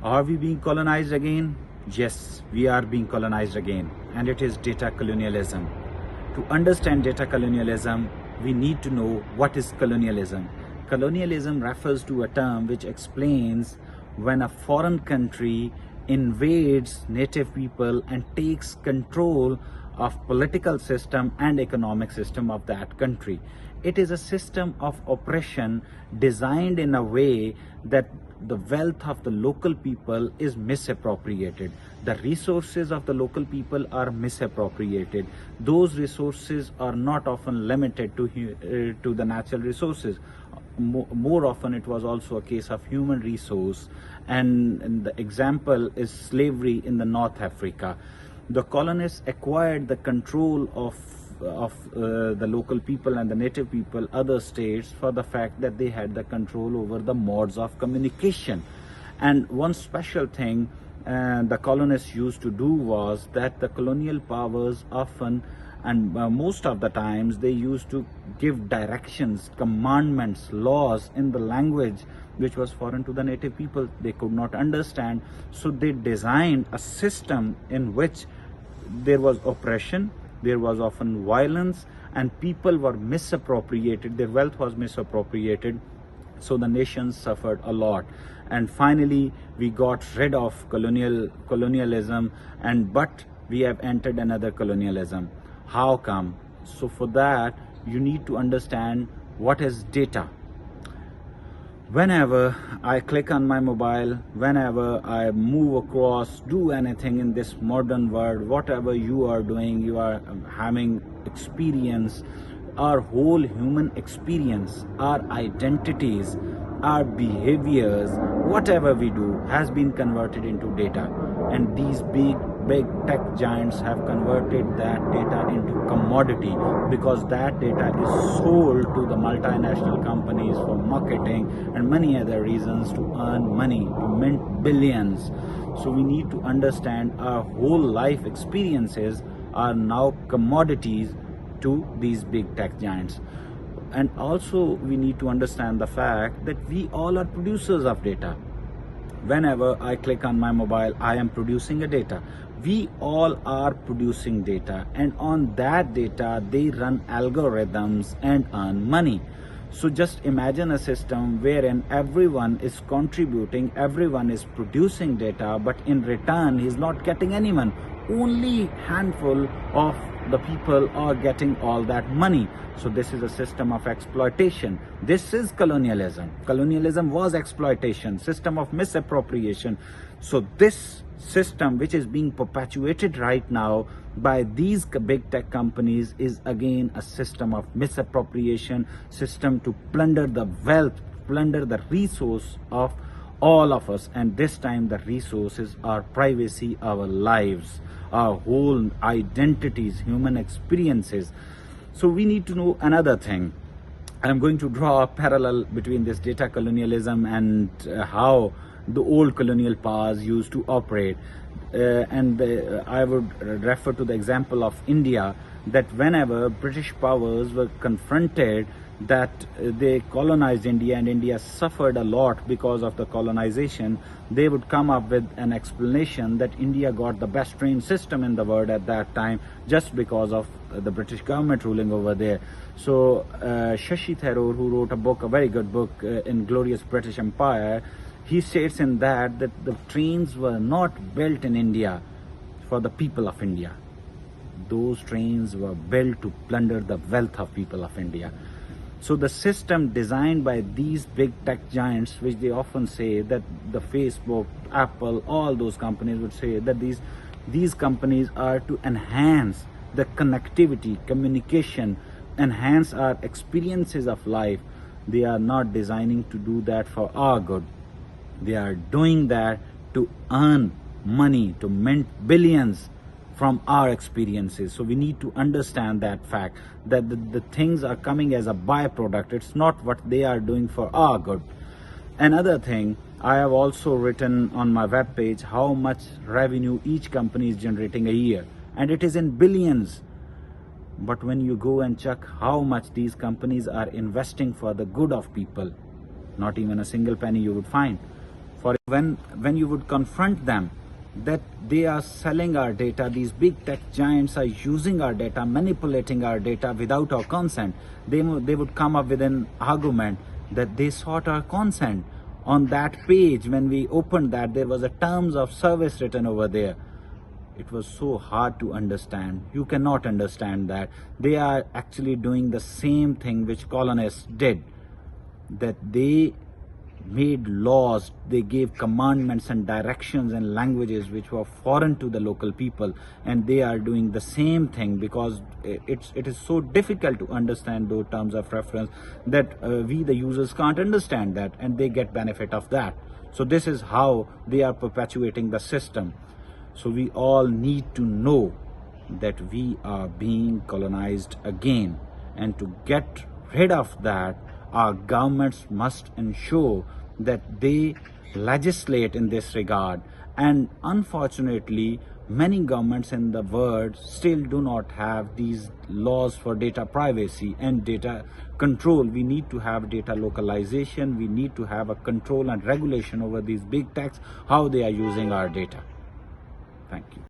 Are we being colonized again? Yes, we are being colonized again, and it is data colonialism. To understand data colonialism, we need to know what is colonialism. Colonialism refers to a term which explains when a foreign country invades native people and takes control of political system and economic system of that country. It is a system of oppression designed in a way that the wealth of the local people is misappropriated. The resources of the local people are misappropriated. Those resources are not often limited to the natural resources. More often it was also a case of human resource, and the example is slavery in the North Africa. The colonists acquired the control of the local people and the native people, other states, for the fact that they had the control over the modes of communication. And one special thing the colonists used to do was that the colonial powers often and most of the times they used to give directions, commandments, laws in the language which was foreign to the native people. They could not understand, so they designed a system in which there was oppression, there was often violence, and people were misappropriated, their wealth was misappropriated, so the nations suffered a lot. And finally we got rid of colonialism, but we have entered another colonialism. How come? So for that you need to understand what is data. Whenever I click on my mobile, whenever I move across, do anything in this modern world, whatever you are doing, you are having experience, our whole human experience, our identities, our behaviors, whatever we do has been converted into data. And these big tech giants have converted that data into commodity, because that data is sold to the multinational companies for marketing and many other reasons, to earn money, to mint billions. So we need to understand our whole life experiences are now commodities to these big tech giants. And also we need to understand the fact that we all are producers of data. Whenever I click on my mobile, I am producing a data. We all are producing data, and on that data they run algorithms and earn money. So just imagine a system wherein everyone is contributing, everyone is producing data, but in return he's not getting anyone. Only handful of the people are getting all that money. So this is a system of exploitation. This is colonialism. Colonialism was exploitation, system of misappropriation. So this system which is being perpetuated right now by these big tech companies is again a system of misappropriation, system to plunder the wealth, plunder the resource of all of us. And this time the resources are privacy, our lives, our whole identities, human experiences. So we need to know another thing. I'm going to draw a parallel between this data colonialism and how the old colonial powers used to operate. I would refer to the example of India, that whenever British powers were confronted that they colonized India and India suffered a lot because of the colonization, they would come up with an explanation that India got the best train system in the world at that time just because of the British government ruling over there. So Shashi Tharoor, who wrote a book, a very good book, Inglorious British Empire, he states in that the trains were not built in India for the people of India. Those trains were built to plunder the wealth of people of India. So the system designed by these big tech giants, which they often say that the Facebook, Apple, all those companies would say that these companies are to enhance the connectivity, communication, enhance our experiences of life. They are not designing to do that for our good. They are doing that to earn money, to mint billions from our experiences. So we need to understand that fact, that the things are coming as a byproduct. It's not what they are doing for our good. Another thing, I have also written on my webpage how much revenue each company is generating a year, and it is in billions. But when you go and check how much these companies are investing for the good of people, not even a single penny you would find. For when you would confront them that they are selling our data, these big tech giants are using our data, manipulating our data without our consent, they would come up with an argument that they sought our consent. On that page, when we opened that, there was a terms of service written over there. It was so hard to understand. You cannot understand that. They are actually doing the same thing which colonists did, that they made laws, they gave commandments and directions and languages which were foreign to the local people, and they are doing the same thing because it is so difficult to understand those terms of reference that we the users can't understand that, and they get benefit of that. So this is how they are perpetuating the system. So we all need to know that we are being colonized again, and to get rid of that, our governments must ensure that they legislate in this regard. And unfortunately, many governments in the world still do not have these laws for data privacy and data control. We need to have data localization. We need to have a control and regulation over these big techs, how they are using our data. Thank you.